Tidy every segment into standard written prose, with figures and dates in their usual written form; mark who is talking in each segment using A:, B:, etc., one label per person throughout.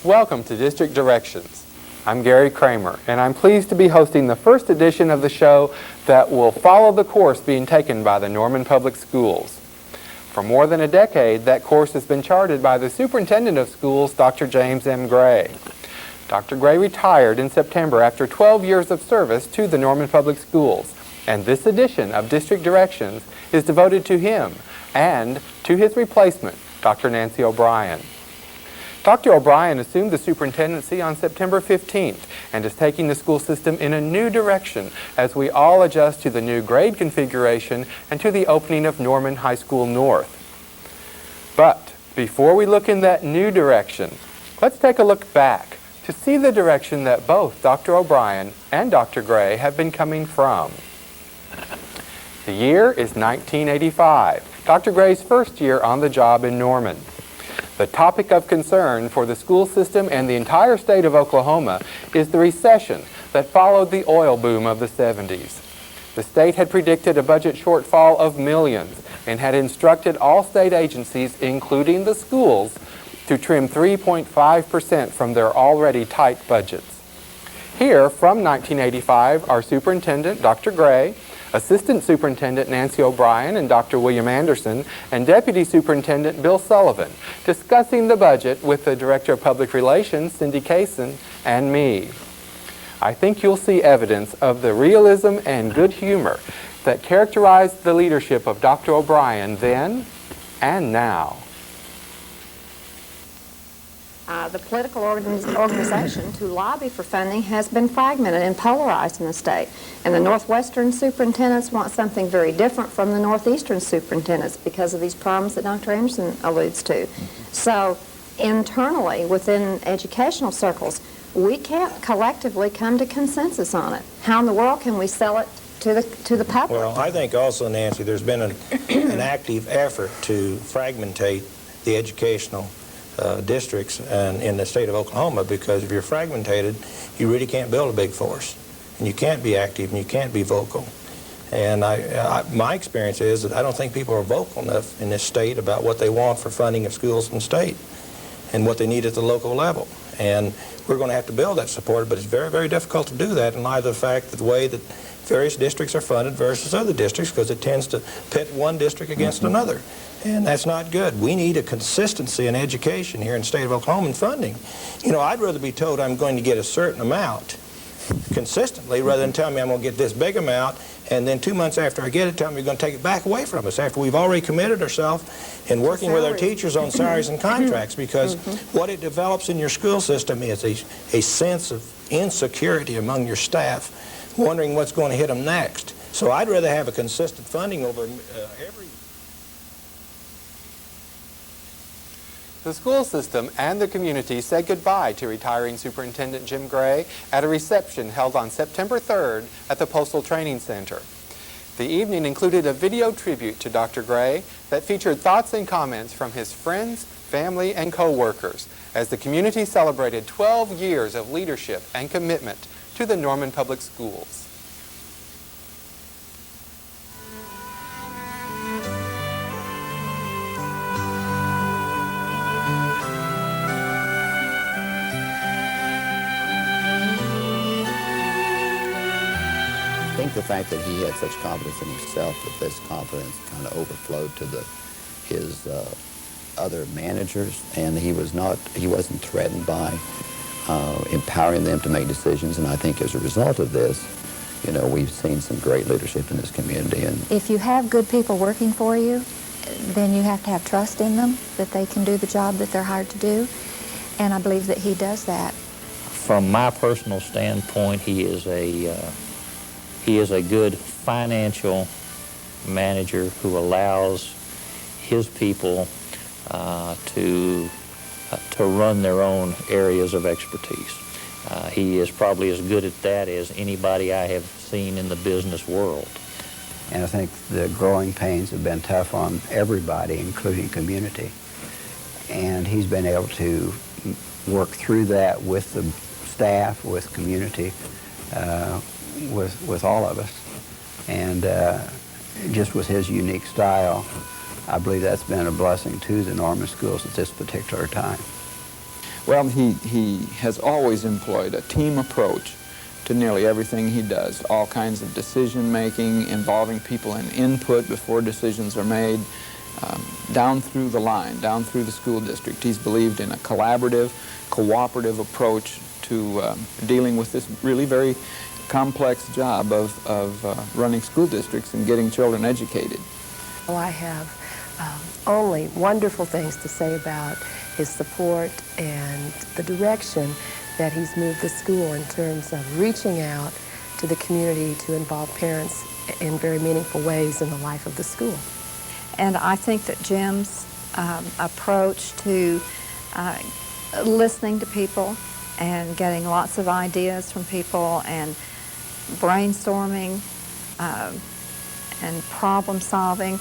A: Welcome to District Directions. I'm Gary Kramer, and I'm pleased to be hosting the first edition of the show that will follow the course being taken by the Norman Public Schools. For more than a decade, that course has been charted by the Superintendent of Schools, Dr. James M. Gray. Dr. Gray retired in September after 12 years of service to the Norman Public Schools, and this edition of District Directions is devoted to him and to his replacement, Dr. Nancy O'Brien. Dr. O'Brien assumed the superintendency on September 15th and is taking the school system in a new direction as we all adjust to the new grade configuration and to the opening of Norman High School North. But before we look in that new direction, let's take a look back to see the direction that both Dr. O'Brien and Dr. Gray have been coming from. The year is 1985, Dr. Gray's first year on the job in Norman. The topic of concern for the school system and the entire state of Oklahoma is the recession that followed the oil boom of the 70s. The state had predicted a budget shortfall of millions and had instructed all state agencies, including the schools, to trim 3.5% from their already tight budgets. Here, from 1985, our superintendent, Dr. Gray, Assistant Superintendent Nancy O'Brien and Dr. William Anderson, and Deputy Superintendent Bill Sullivan, discussing the budget with the Director of Public Relations, Cindy Kaysen, and me. I think you'll see evidence of the realism and good humor that characterized the leadership of Dr. O'Brien then and now.
B: The political organization to lobby for funding has been fragmented and polarized in the state. And the Northwestern superintendents want something very different from the Northeastern superintendents because of these problems that Dr. Anderson alludes to. So internally, within educational circles, we can't collectively come to consensus on it. How in the world can we sell it to the public?
C: Well, I think also, Nancy, there's been an active effort to fragmentate the educational districts in the state of Oklahoma, because if you're fragmented, you really can't build a big force, and you can't be active, and you can't be vocal. And my experience is that I don't think people are vocal enough in this state about what they want for funding of schools in the state and what they need at the local level. And we're going to have to build that support, but it's very, very difficult to do that in light of the fact that the way that various districts are funded versus other districts, because it tends to pit one district against another. And that's not good. We need a consistency in education here in the state of Oklahoma in funding. You know, I'd rather be told I'm going to get a certain amount consistently rather than tell me I'm going to get this big amount and then 2 months after I get it, tell me you're going to take it back away from us after we've already committed ourselves in working with our teachers on salaries and contracts, because what it develops in your school system is a sense of insecurity among your staff, wondering what's going to hit them next. So I'd rather have a consistent funding over every...
A: The school system and the community said goodbye to retiring Superintendent Jim Gray at a reception held on September 3rd at the Postal Training Center. The evening included a video tribute to Dr. Gray that featured thoughts and comments from his friends, family, and co-workers as the community celebrated 12 years of leadership and commitment to the Norman Public Schools.
D: I think the fact that he had such confidence in himself, that this confidence kind of overflowed to his other managers, and he wasn't threatened by empowering them to make decisions. And I think as a result of this, you know, we've seen some great leadership in this community. And
E: if you have good people working for you, then you have to have trust in them that they can do the job that they're hired to do. And I believe that he does that.
F: From my personal standpoint, he is a good financial manager who allows his people to run their own areas of expertise. He is probably as good at that as anybody I have seen in the business world.
D: And I think the growing pains have been tough on everybody, including community. And he's been able to work through that with the staff, with community, with all of us. And just with his unique style, I believe that's been a blessing to the Norman schools at this particular time.
G: Well, he has always employed a team approach to nearly everything he does. All kinds of decision-making involving people and input before decisions are made, down through the line, down through the school district. He's believed in a collaborative, cooperative approach to dealing with this really very complex job of running school districts and getting children educated.
H: Well, I have only wonderful things to say about his support and the direction that he's moved the school in terms of reaching out to the community to involve parents in very meaningful ways in the life of the school.
B: And I think that Jim's approach to listening to people and getting lots of ideas from people and brainstorming and problem solving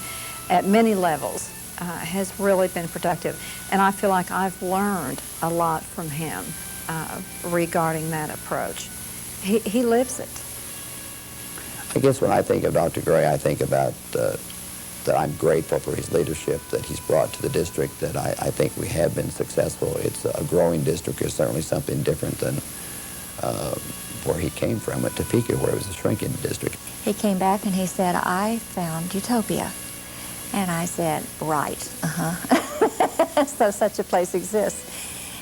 B: at many levels has really been productive. And I feel like I've learned a lot from him regarding that approach. He lives it.
D: I guess when I think of Dr. Gray, I think about that I'm grateful for his leadership that he's brought to the district, that I think we have been successful. It's a growing district. It's certainly something different than where he came from at Topeka, where it was a shrinking district.
E: He came back and he said, I found utopia. And I said, right, so such a place exists.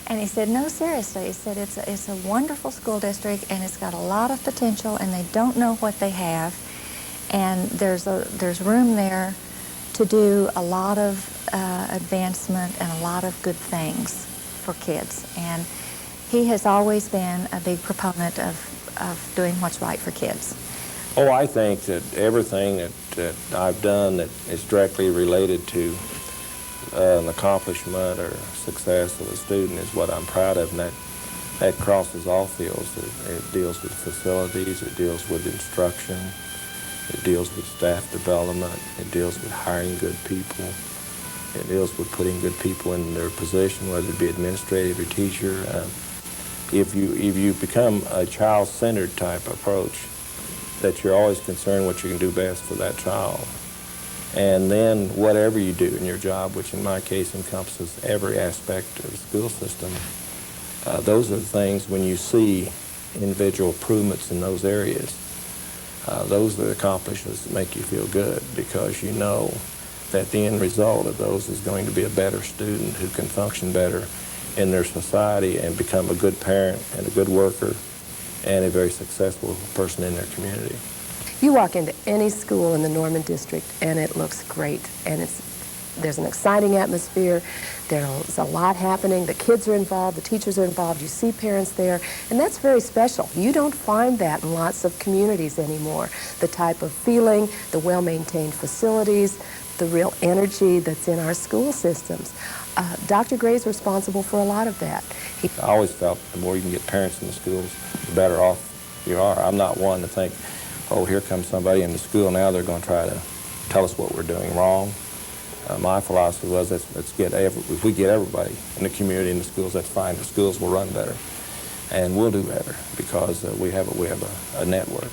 E: And he said, no, seriously. He said, it's a wonderful school district, and it's got a lot of potential, and they don't know what they have. And there's room there to do a lot of advancement and a lot of good things for kids. And he has always been a big proponent of doing what's right for kids.
C: Oh, I think that everything that I've done that is directly related to an accomplishment or success of a student is what I'm proud of, and that crosses all fields. It deals with facilities, it deals with instruction, it deals with staff development, it deals with hiring good people, it deals with putting good people in their position, whether it be administrative or teacher. If you become a child-centered type approach, that you're always concerned what you can do best for that child. And then whatever you do in your job, which in my case encompasses every aspect of the school system, those are the things when you see individual improvements in those areas, those are the accomplishments that make you feel good, because you know that the end result of those is going to be a better student who can function better in their society and become a good parent and a good worker and a very successful person in their community.
H: You walk into any school in the Norman District and it looks great, and there's an exciting atmosphere, there's a lot happening, the kids are involved, the teachers are involved, you see parents there, and that's very special. You don't find that in lots of communities anymore. The type of feeling, the well-maintained facilities, the real energy that's in our school systems. Dr. Gray's responsible for a lot of that.
C: I always felt the more you can get parents in the schools, the better off you are. I'm not one to think, oh, here comes somebody in the school, now they're going to try to tell us what we're doing wrong. My philosophy was, if we get everybody in the community, in the schools, that's fine. The schools will run better, and we'll do better because we have a network.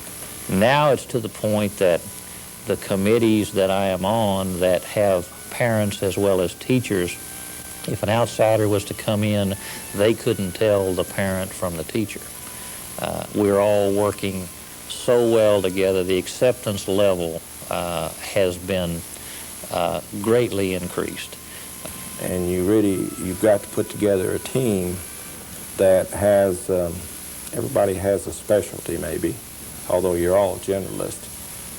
F: Now it's to the point that the committees that I am on that have parents as well as teachers, if an outsider was to come in, they couldn't tell the parent from the teacher. We're all working so well together. The acceptance level has been greatly increased.
C: And you've got to put together a team that has, everybody has a specialty maybe, although you're all generalists.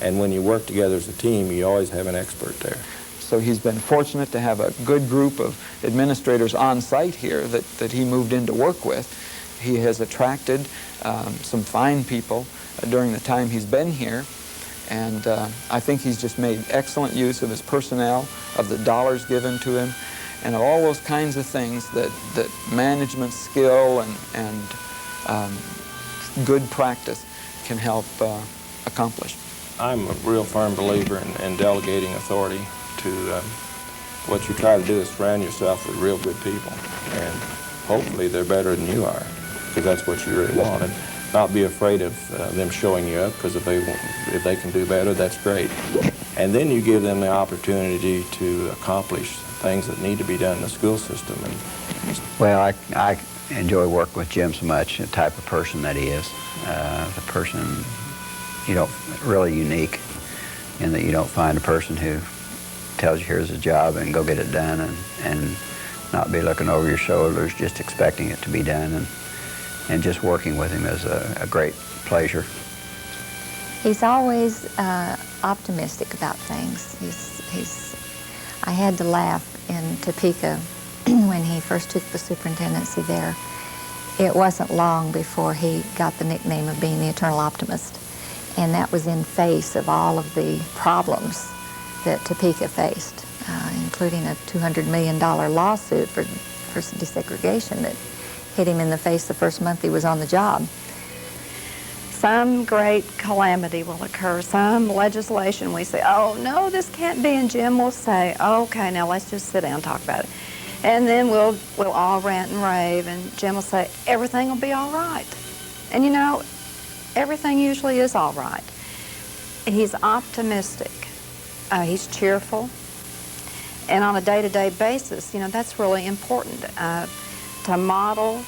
C: And when you work together as a team, you always have an expert there.
G: So he's been fortunate to have a good group of administrators on site here that he moved in to work with. He has attracted some fine people during the time he's been here, and I think he's just made excellent use of his personnel, of the dollars given to him, and of all those kinds of things that management skill and good practice can help accomplish.
C: I'm a real firm believer in delegating authority to what you try to do is surround yourself with real good people, and hopefully they're better than you are, because that's what you really want. And not be afraid of them showing you up, because if they can do better, that's great. And then you give them the opportunity to accomplish things that need to be done in the school system.
I: Well, I enjoy working with Jim so much, the type of person that he is. The person, really unique in that you don't find a person who tells you here's a job and go get it done and not be looking over your shoulders, just expecting it to be done. And just working with him is a great pleasure.
E: He's always optimistic about things. I had to laugh in Topeka when he first took the superintendency there. It wasn't long before he got the nickname of being the eternal optimist. And that was in face of all of the problems that Topeka faced, including a $200 million lawsuit for desegregation that hit him in the face the first month he was on the job. Some great calamity will occur, some legislation we say, oh, no, this can't be, and Jim will say, okay, now let's just sit down and talk about it. And then we'll all rant and rave, and Jim will say, everything will be all right. And everything usually is all right. He's optimistic. He's cheerful. And on a day-to-day basis, that's really important, to model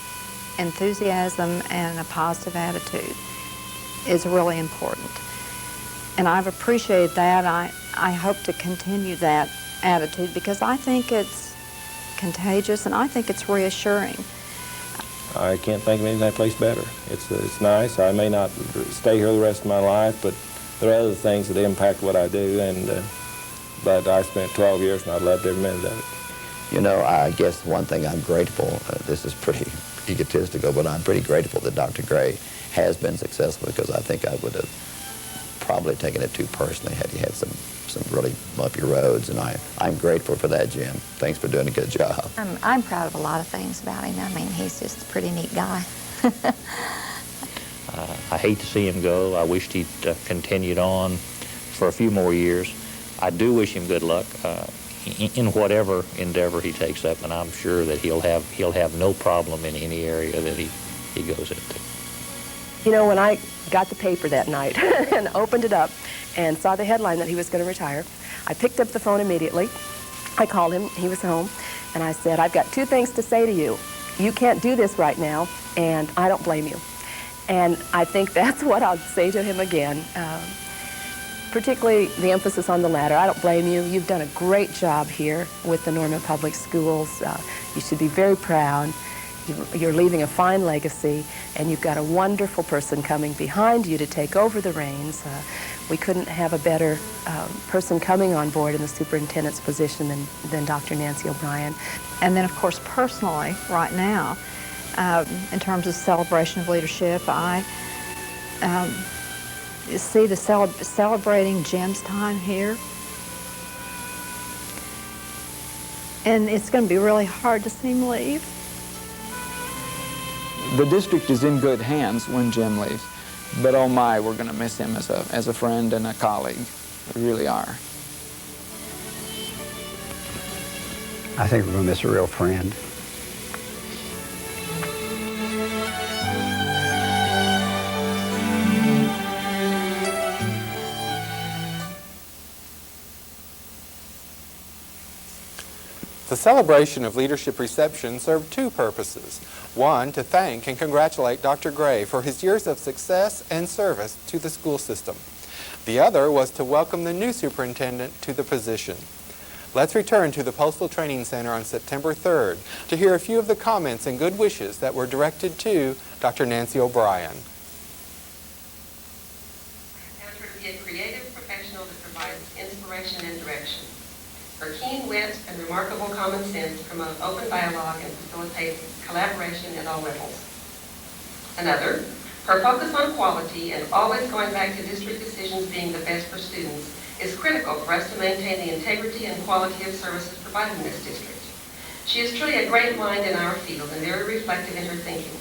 E: enthusiasm and a positive attitude is really important. And I've appreciated that. I hope to continue that attitude because I think it's contagious and I think it's reassuring.
C: I can't think of any place better. It's nice. I may not stay here the rest of my life, but there are other things that impact what I do, but I spent 12 years and I loved every minute of it.
D: I guess one thing I'm grateful, this is pretty egotistical, but I'm pretty grateful that Dr. Gray has been successful because I think I would have probably taken it too personally had he had some really bumpy roads, and I'm grateful for that, Jim. Thanks for doing a good job.
E: I'm proud of a lot of things about him. I mean, he's just a pretty neat guy.
F: I hate to see him go. I wished he'd continued on for a few more years. I do wish him good luck in whatever endeavor he takes up, and I'm sure that he'll have no problem in any area that he goes into.
H: When I got the paper that night and opened it up and saw the headline that he was going to retire, I picked up the phone immediately. I called him. He was home. And I said, I've got two things to say to you. You can't do this right now, and I don't blame you. And I think that's what I'll say to him again, particularly the emphasis on the latter. I don't blame you. You've done a great job here with the Norman Public Schools. You should be very proud. You're leaving a fine legacy, and you've got a wonderful person coming behind you to take over the reins. We couldn't have a better person coming on board in the superintendent's position than Dr. Nancy O'Brien.
B: And then, of course, personally, right now, in terms of celebration of leadership, I see the celebrating Jim's time here. And it's going to be really hard to see him leave.
G: The district is in good hands when Jim leaves, but oh my, we're going to miss him as a friend and a colleague. We really are.
I: I think we're going to miss a real friend.
A: The celebration of leadership reception served two purposes. One, to thank and congratulate Dr. Gray for his years of success and service to the school system. The other was to welcome the new superintendent to the position. Let's return to the Postal Training Center on September 3rd to hear a few of the comments and good wishes that were directed to Dr. Nancy O'Brien.
J: Asked her to be a creative professional that provides inspiration and direction. Her keen wit and remarkable common sense promote open dialogue and facilitate collaboration at all levels. Another, her focus on quality and always going back to district decisions being the best for students is critical for us to maintain the integrity and quality of services provided in this district. She is truly a great mind in our field and very reflective in her thinking.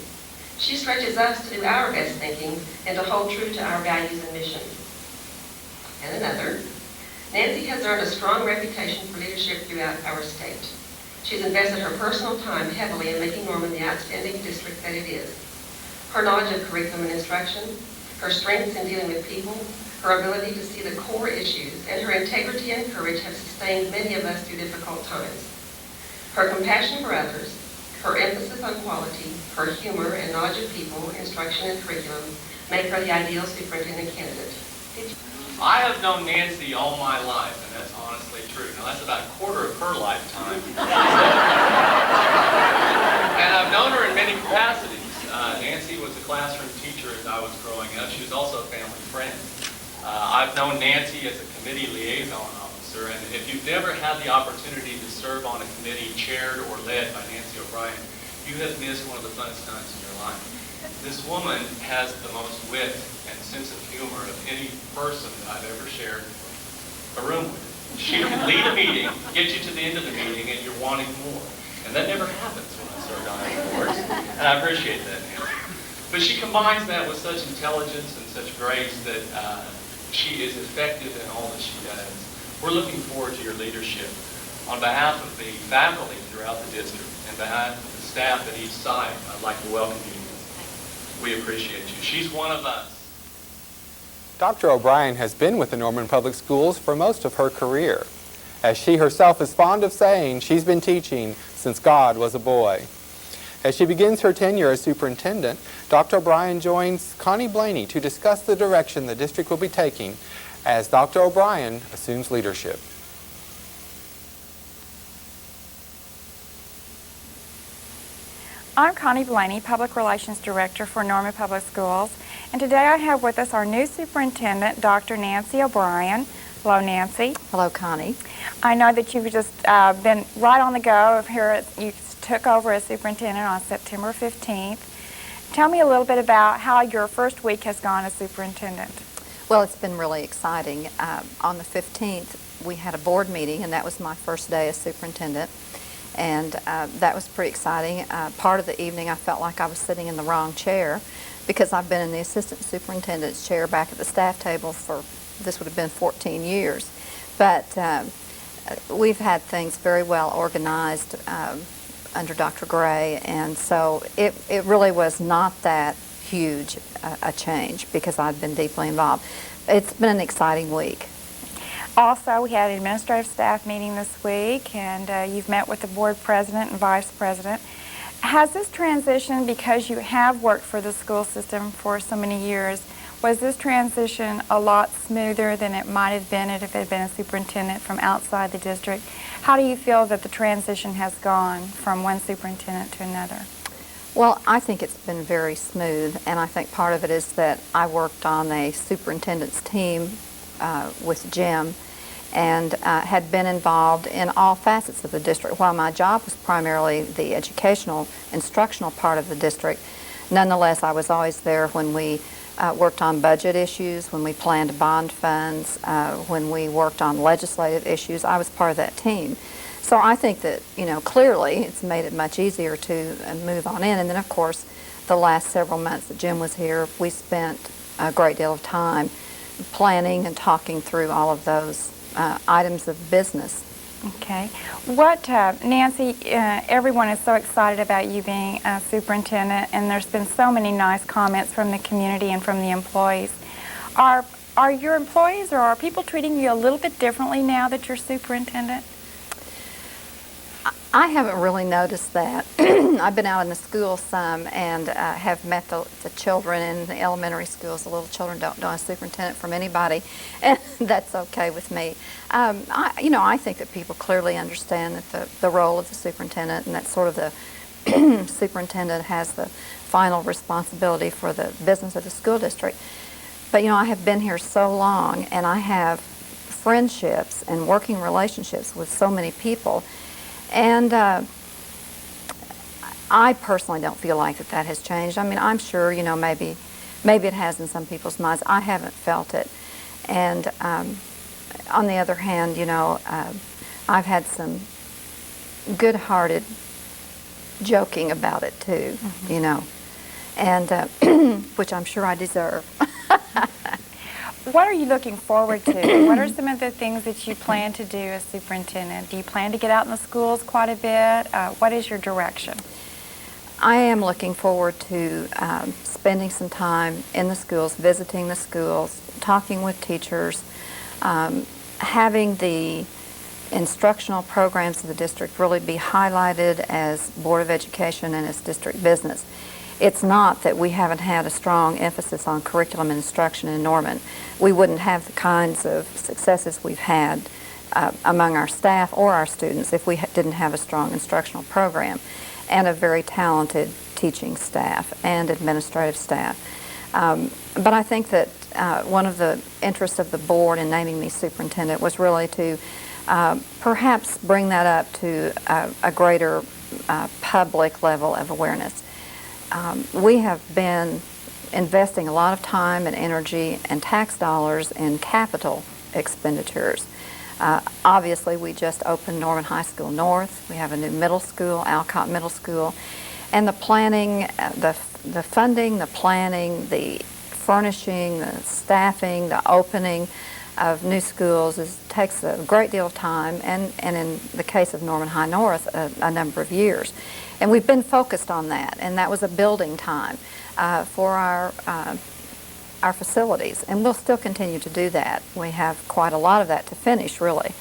J: She stretches us to do our best thinking and to hold true to our values and mission. And another, Nancy has earned a strong reputation for leadership throughout our state. She's invested her personal time heavily in making Norman the outstanding district that it is. Her knowledge of curriculum and instruction, her strengths in dealing with people, her ability to see the core issues, and her integrity and courage have sustained many of us through difficult times. Her compassion for others, Her emphasis on quality, her humor and knowledge of people, instruction, and curriculum make her the ideal superintendent candidate.
K: I have known Nancy all my life, and that's honestly true. Now, that's about a quarter of her lifetime. And I've known her in many capacities. Nancy was a classroom teacher as I was growing up. She was also a family friend. I've known Nancy as a committee liaison officer, and if you've never had the opportunity to serve on a committee chaired or led by Nancy O'Brien, you have missed one of the funnest times in your life. This woman has the most wit and sense of humor of any person that I've ever shared a room with. She can lead a meeting, get you to the end of the meeting, and you're wanting more. And that never happens when I served on other boards, and I appreciate that, Nancy. But she combines that with such intelligence and such grace that she is effective in all that she does. We're looking forward to your leadership. On behalf of the faculty throughout the district, and behalf of the staff at each site, I'd like to welcome you. We appreciate you. She's one of us.
A: Dr. O'Brien has been with the Norman Public Schools for most of her career. As she herself is fond of saying, she's been teaching since God was a boy. As she begins her tenure as superintendent, Dr. O'Brien joins Connie Blaney to discuss the direction the district will be taking as Dr. O'Brien assumes leadership.
L: I'm Connie Blaney, Public Relations Director for Norman Public Schools, and today I have with us our new superintendent, Dr. Nancy O'Brien. Hello, Nancy.
B: Hello, Connie.
L: I know that you've just been right on the go. Here, you took over as superintendent on September 15th. Tell me a little bit about how your first week has gone as superintendent.
B: Well, it's been really exciting. On the 15th, we had a board meeting, and that was my first day as superintendent. And that was pretty exciting. Part of the evening I felt like I was sitting in the wrong chair because I've been in the assistant superintendent's chair back at the staff table for, this would have been 14 years. But we've had things very well organized under Dr. Gray, and so it really was not that huge a change because I've been deeply involved. It's been an exciting week.
L: Also, we had an administrative staff meeting this week, and you've met with the board president and vice president. Has this transition, because you have worked for the school system for so many years, was this transition a lot smoother than it might have been if it had been a superintendent from outside the district? How do you feel that the transition has gone from one superintendent to another?
B: Well, I think it's been very smooth, and I think part of it is that I worked on a superintendent's team with Jim and had been involved in all facets of the district. While my job was primarily the educational, instructional part of the district, nonetheless, I was always there when we worked on budget issues, when we planned bond funds, when we worked on legislative issues. I was part of that team. So I think that, you know, clearly it's made it much easier to move on in. And then, of course, the last several months that Jim was here, we spent a great deal of time planning and talking through all of those items of business.
L: Okay. What, Nancy, everyone is so excited about you being a superintendent, and there's been so many nice comments from the community and from the employees. Are your employees or are people treating you a little bit differently now that you're superintendent?
B: I haven't really noticed that. I've been out in the school some and have met the children in the elementary schools. The little children don't know a superintendent from anybody, and that's okay with me. I think that people clearly understand that the role of the superintendent, and that sort of the superintendent has the final responsibility for the business of the school district. But, I have been here so long, and I have friendships and working relationships with so many people. And I personally don't feel like that has changed. I mean, I'm sure, maybe it has in some people's minds. I haven't felt it. And on the other hand, I've had some good-hearted joking about it too, and which I'm sure I deserve.
L: What are you looking forward to? What are some of the things that you plan to do as superintendent? Do you plan to get out in the schools quite a bit? What is your direction?
B: I am looking forward to spending some time in the schools, visiting the schools, talking with teachers, having the instructional programs of the district really be highlighted as Board of Education and as district business. It's not that we haven't had a strong emphasis on curriculum and instruction in Norman. We wouldn't have the kinds of successes we've had among our staff or our students if we didn't have a strong instructional program and a very talented teaching staff and administrative staff. But I think that one of the interests of the board in naming me superintendent was really to perhaps bring that up to a greater public level of awareness. We have been investing a lot of time and energy and tax dollars in capital expenditures. Obviously, we just opened Norman High School North. We have a new middle school, Alcott Middle School. And the planning, the funding, the planning, the furnishing, the staffing, the opening of new schools takes a great deal of time, and in the case of Norman High North, a number of years. And we've been focused on that, and that was a building time for our facilities, and we'll still continue to do that. We have quite a lot of that to finish, really.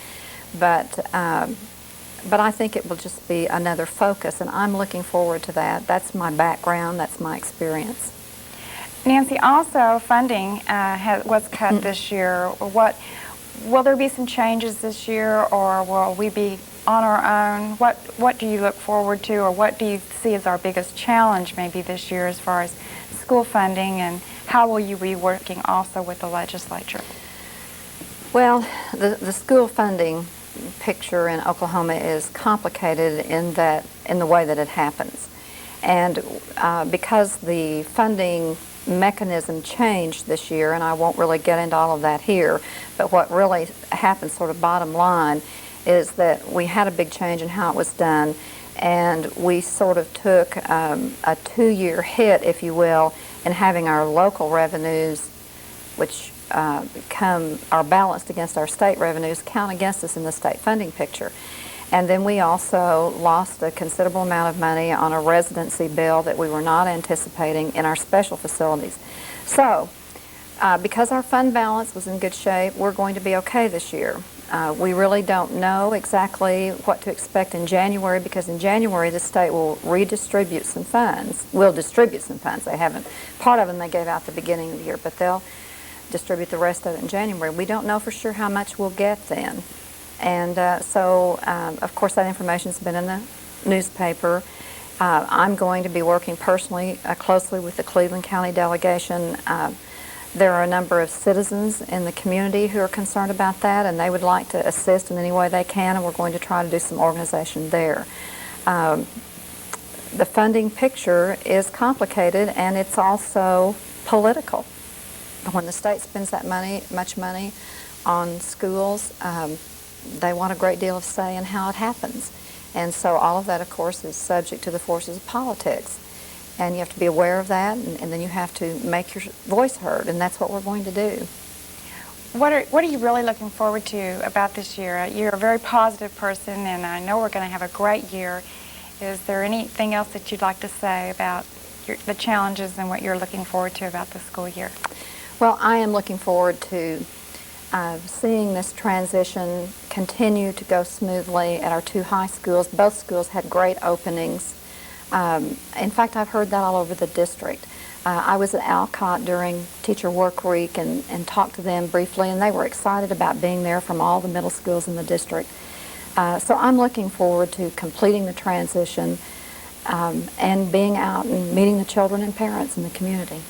B: But I think it will just be another focus, and I'm looking forward to that. That's my background, that's my experience.
L: Nancy, also funding was cut this year. Will there be some changes this year, or will we be on our own? What do you look forward to, or what do you see as our biggest challenge maybe this year as far as school funding, and how will you be working also with the legislature? Well, the school funding picture in Oklahoma is complicated in the way that it happens. And because the funding mechanism changed this year, and I won't really get into all of that here, but what really happened, sort of bottom line, is that we had a big change in how it was done, and we sort of took a 2-year hit, if you will, in having our local revenues, which are balanced against our state revenues, count against us in the state funding picture. And then we also lost a considerable amount of money on a residency bill that we were not anticipating in our special facilities. So, because our fund balance was in good shape, we're going to be okay this year. We really don't know exactly what to expect in January, because in January the state will redistribute some funds. Will distribute some funds. They haven't. Part of them they gave out at the beginning of the year, but they'll distribute the rest of it in January. We don't know for sure how much we'll get then. And of course, that information's been in the newspaper. I'm going to be working personally closely with the Cleveland County delegation. There are a number of citizens in the community who are concerned about that, and they would like to assist in any way they can, and we're going to try to do some organization there. The funding picture is complicated, and it's also political. When the state spends that much money on schools, they want a great deal of say in how it happens. And so all of that, of course, is subject to the forces of politics. And you have to be aware of that, and then you have to make your voice heard, and that's what we're going to do. What are you really looking forward to about this year? You're a very positive person, and I know we're going to have a great year. Is there anything else that you'd like to say about the challenges and what you're looking forward to about the school year? Well, I am looking forward to seeing this transition continue to go smoothly at our 2 high schools. Both schools had great openings. In fact, I've heard that all over the district. I was at Alcott during Teacher Work Week and talked to them briefly, and they were excited about being there from all the middle schools in the district. So I'm looking forward to completing the transition and being out and meeting the children and parents in the community.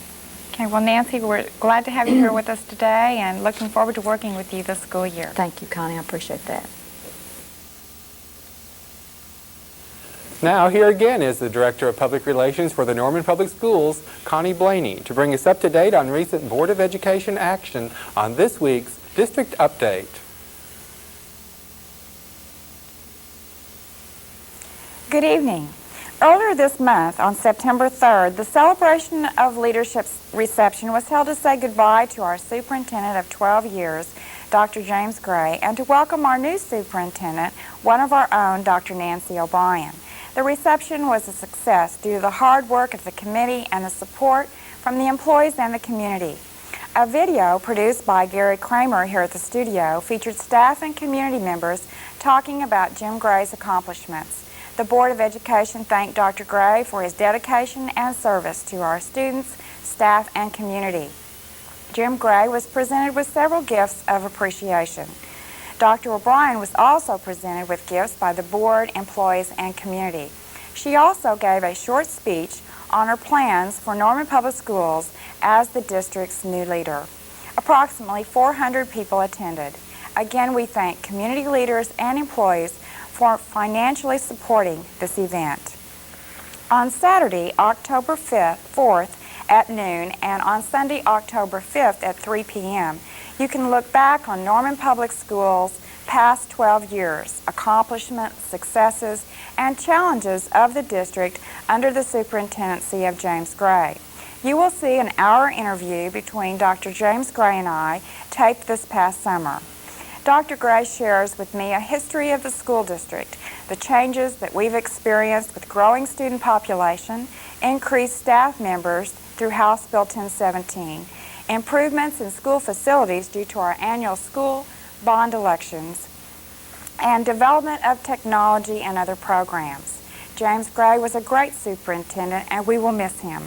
L: Okay, well, Nancy, we're glad to have you here with us today and looking forward to working with you this school year. Thank you, Connie. I appreciate that.
A: Now, here again is the Director of Public Relations for the Norman Public Schools, Connie Blaney, to bring us up to date on recent Board of Education action on this week's District Update.
L: Good evening. Earlier this month, on September 3rd, the Celebration of Leadership reception was held to say goodbye to our superintendent of 12 years, Dr. James Gray, and to welcome our new superintendent, one of our own, Dr. Nancy O'Brien. The reception was a success due to the hard work of the committee and the support from the employees and the community. A video produced by Gary Kramer here at the studio featured staff and community members talking about Jim Gray's accomplishments. The Board of Education thanked Dr. Gray for his dedication and service to our students, staff, and community. Jim Gray was presented with several gifts of appreciation. Dr. O'Brien was also presented with gifts by the board, employees, and community. She also gave a short speech on her plans for Norman Public Schools as the district's new leader. Approximately 400 people attended. Again, we thank community leaders and employees for financially supporting this event. On Saturday, October 4th at noon, and on Sunday, October 5th at 3 p.m., you can look back on Norman Public Schools' past 12 years, accomplishments, successes, and challenges of the district under the superintendency of James Gray. You will see an hour interview between Dr. James Gray and I taped this past summer. Dr. Gray shares with me a history of the school district, the changes that we've experienced with growing student population, increased staff members through House Bill 1017, improvements in school facilities due to our annual school bond elections, and development of technology and other programs. James Gray was a great superintendent, and we will miss him.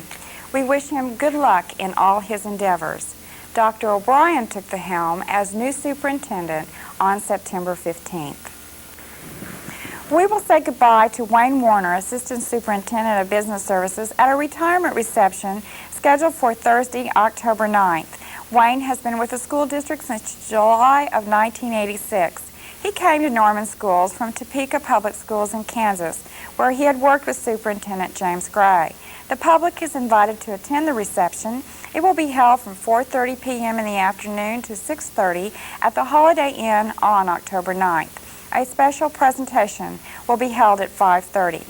L: We wish him good luck in all his endeavors. Dr. O'Brien took the helm as new superintendent on September 15th. We will say goodbye to Wayne Warner, Assistant Superintendent of Business Services, at a retirement reception scheduled for Thursday, October 9th. Wayne has been with the school district since July of 1986. He came to Norman Schools from Topeka Public Schools in Kansas, where he had worked with Superintendent James Gray. The public is invited to attend the reception. It will be held from 4:30 p.m. in the afternoon to 6:30 at the Holiday Inn on October 9th. A special presentation will be held at 5:30.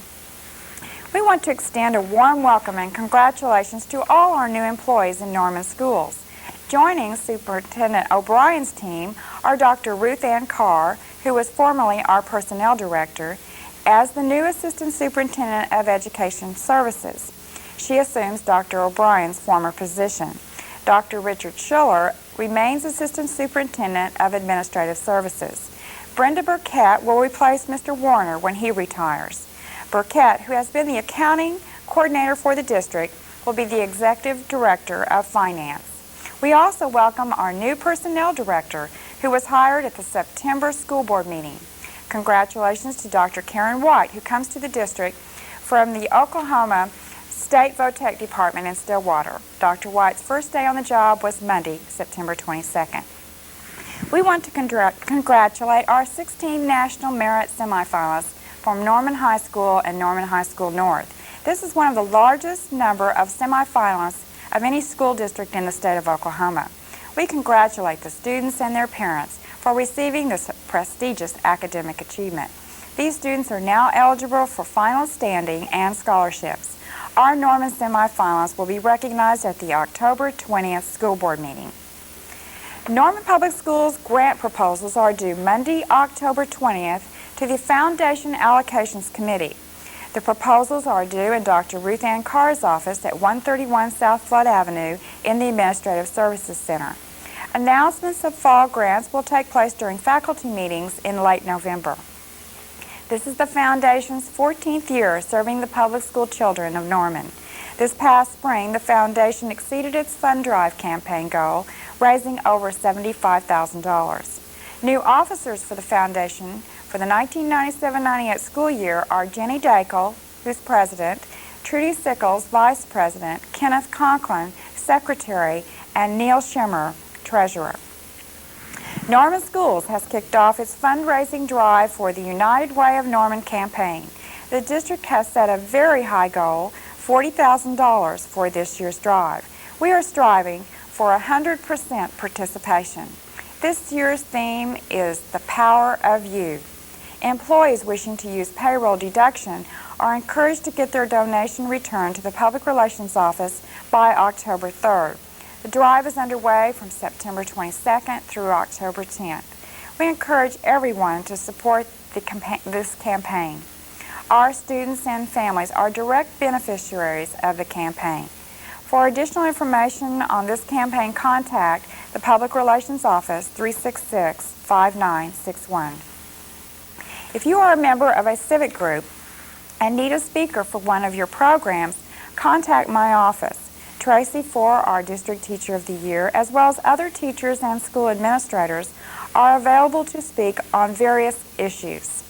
L: We want to extend a warm welcome and congratulations to all our new employees in Norman Schools. Joining Superintendent O'Brien's team are Dr. Ruth Ann Carr, who was formerly our Personnel Director, as the new Assistant Superintendent of Education Services. She assumes Dr. O'Brien's former position. Dr. Richard Schiller remains Assistant Superintendent of Administrative Services. Brenda Burkett will replace Mr. Warner when he retires. Burkett, who has been the accounting coordinator for the district, will be the Executive Director of Finance. We also welcome our new Personnel Director, who was hired at the September school board meeting. Congratulations to Dr. Karen White, who comes to the district from the Oklahoma State Votech Department in Stillwater. Dr. White's first day on the job was Monday, September 22nd. We want to congratulate our 16 National Merit semifinalists from Norman High School and Norman High School North. This is one of the largest number of semifinalists of any school district in the state of Oklahoma. We congratulate the students and their parents for receiving this prestigious academic achievement. These students are now eligible for final standing and scholarships. Our Norman semifinalists will be recognized at the October 20th school board meeting. Norman Public Schools grant proposals are due Monday, October 20th to the Foundation Allocations Committee. The proposals are due in Dr. Ruth Ann Carr's office at 131 South Flood Avenue in the Administrative Services Center. Announcements of fall grants will take place during faculty meetings in late November. This is the Foundation's 14th year serving the public school children of Norman. This past spring, the Foundation exceeded its fund drive campaign goal, raising over $75,000. New officers for the Foundation for the 1997-98 school year are Jenny Daigle, who's president, Trudy Sickles, vice president, Kenneth Conklin, secretary, and Neil Schimmer, treasurer. Norman Schools has kicked off its fundraising drive for the United Way of Norman campaign. The district has set a very high goal, $40,000 for this year's drive. We are striving for 100% participation. This year's theme is the power of you. Employees wishing to use payroll deduction are encouraged to get their donation returned to the Public Relations Office by October 3rd. The drive is underway from September 22nd through October 10th. We encourage everyone to support this campaign. Our students and families are direct beneficiaries of the campaign. For additional information on this campaign, contact the Public Relations Office, 366-5961. If you are a member of a civic group and need a speaker for one of your programs, contact my office. Tracy Four, our District Teacher of the Year, as well as other teachers and school administrators, are available to speak on various issues.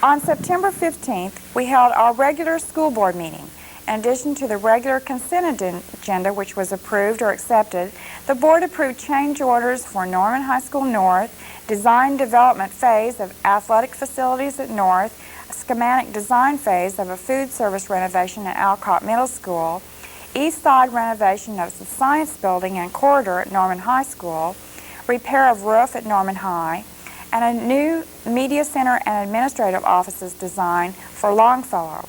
L: On September 15th, we held our regular school board meeting. In addition to the regular consent agenda, which was approved or accepted, the board approved change orders for Norman High School North, design development phase of athletic facilities at North, a schematic design phase of a food service renovation at Alcott Middle School, east side renovation of the science building and corridor at Norman High School, repair of roof at Norman High, and a new media center and administrative offices design for Longfellow.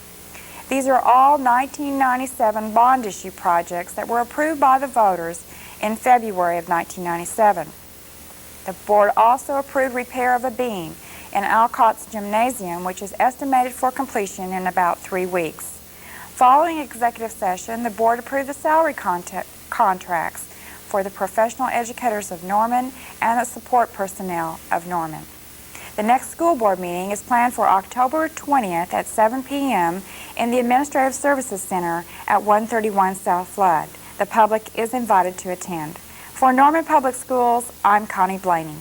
L: These are all 1997 bond issue projects that were approved by the voters in February of 1997. The board also approved repair of a beam in Alcott's gymnasium, which is estimated for completion in about 3 weeks. Following executive session, the board approved the salary contracts for the professional educators of Norman and the support personnel of Norman. The next school board meeting is planned for October 20th at 7 p.m. in the Administrative Services Center at 131 South Flood. The public is invited to attend. For Norman Public Schools, I'm Connie Blaney.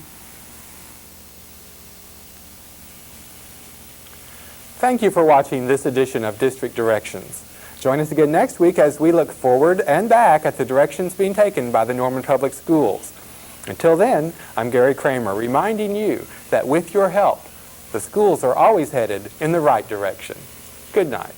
A: Thank you for watching this edition of District Directions. Join us again next week as we look forward and back at the directions being taken by the Norman Public Schools. Until then, I'm Gary Kramer, reminding you that with your help, the schools are always headed in the right direction. Good night.